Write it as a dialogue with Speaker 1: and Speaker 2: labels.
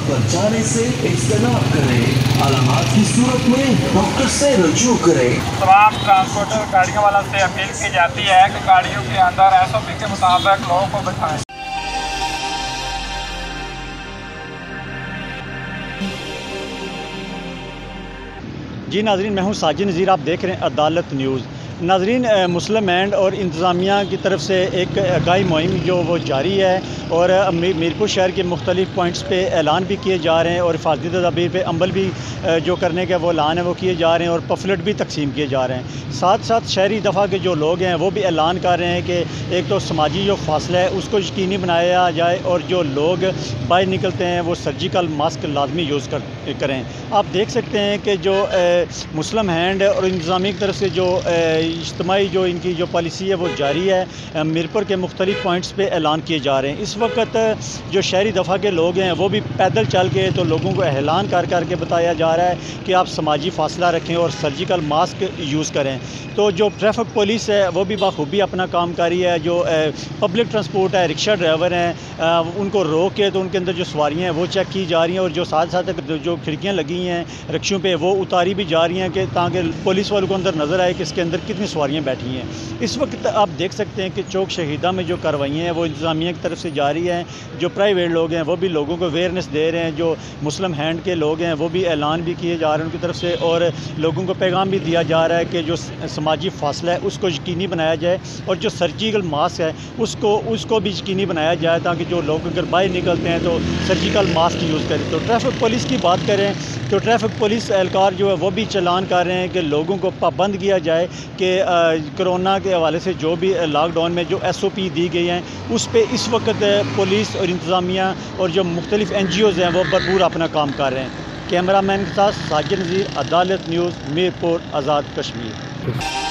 Speaker 1: पर जाने से इज्तनाब करें। अलामात की सूरत में डॉक्टर से रजू करें।
Speaker 2: तमाम ट्रांसपोर्टर गाड़ियों वालों से अपील की जाती है कि गाड़ियों के अंदर SOP के मुताबिक लोगों को बिठाएं।
Speaker 3: जी नाज़रीन, मैं हूं साजिद नज़ीर, आप देख रहे हैं अदालत न्यूज़। नाज़रीन, मुस्लिम एंड और इंतज़ामिया की तरफ से एक आगाही मुहिम जो वो जारी है और मीरपुर शहर के मुख्तलिफ़ पॉइंट्स पे ऐलान भी किए जा रहे हैं और हिफाजती तदाबीर पे अमल भी जो करने का वो ऐलान है वो किए जा रहे हैं और पफलेट भी तकसीम किए जा रहे हैं। साथ साथ शहरी दफ़ा के जो लोग हैं वो भी ऐलान कर रहे हैं कि एक तो समाजी जो फासला है उसको यकीनी बनाया जाए और जो लोग बाहर निकलते हैं वो सर्जिकल मास्क लाजमी यूज़ करें। आप देख सकते हैं कि जो मुस्लिम हैंड और इंतज़ामिया की तरफ से जो इज्तिमाई जो इनकी जो पॉलिसी है वो जारी है, मीरपुर के मुख्तलिफ़ पॉइंट्स पे ऐलान किए जा रहे हैं। इस वक्त जो शहरी दफ़ा के लोग हैं वो भी पैदल चल के तो लोगों को ऐलान कर के बताया जा रहा है कि आप समाजी फासला रखें और सर्जिकल मास्क यूज़ करें। तो जो ट्रैफिक पुलिस है वो भी बखूबी अपना काम कर रही है। जो पब्लिक ट्रांसपोर्ट है, रिक्शा ड्राइवर हैं, उनको रोक के तो उनके अंदर जो सवारियाँ हैं वो चेक की जा रही हैं और जो साथ साथ जो खिड़कियाँ लगी हैं रिक्शों पे वो उतारी भी जा रही हैं कि ताकि पुलिस वालों को अंदर नज़र आए कि इसके अंदर कितनी सवारियाँ बैठी हैं। इस वक्त आप देख सकते हैं कि चौक शहीदा में जो कार्रवाइयाँ हैं वो इंतज़ामिया की तरफ से जारी हैं। जो प्राइवेट लोग हैं वो भी लोगों को अवेयरनेस दे रहे हैं। जो मुस्लिम हैंड के लोग हैं वो भी ऐलान भी किए जा रहे हैं उनकी तरफ से और लोगों को पैगाम भी दिया जा रहा है कि जो समाजी फासला है उसको यकीनी बनाया जाए और जो सर्जिकल मास्क है उसको भी यकीनी बनाया जाए ताकि जो लोग अगर बाहर निकलते हैं तो सर्जिकल मास्क यूज़ करें। तो ट्रैफिक पुलिस की बात करें तो ट्रैफिक पुलिस एहलकार जो है वो भी चलान कर रहे हैं कि लोगों को पाबंद किया जाए कि कोरोना के हवाले से जो भी लॉकडाउन में जो SOP दी गई हैं उस पर इस वक्त पुलिस और इंतज़ामिया और जो मुख्तलिफ़ NGOs हैं वो भरपूर अपना काम कर रहे हैं। कैमरा मैन के साथ साजिद नज़ीर, अदालत न्यूज़, मीरपुर, आज़ाद कश्मीर।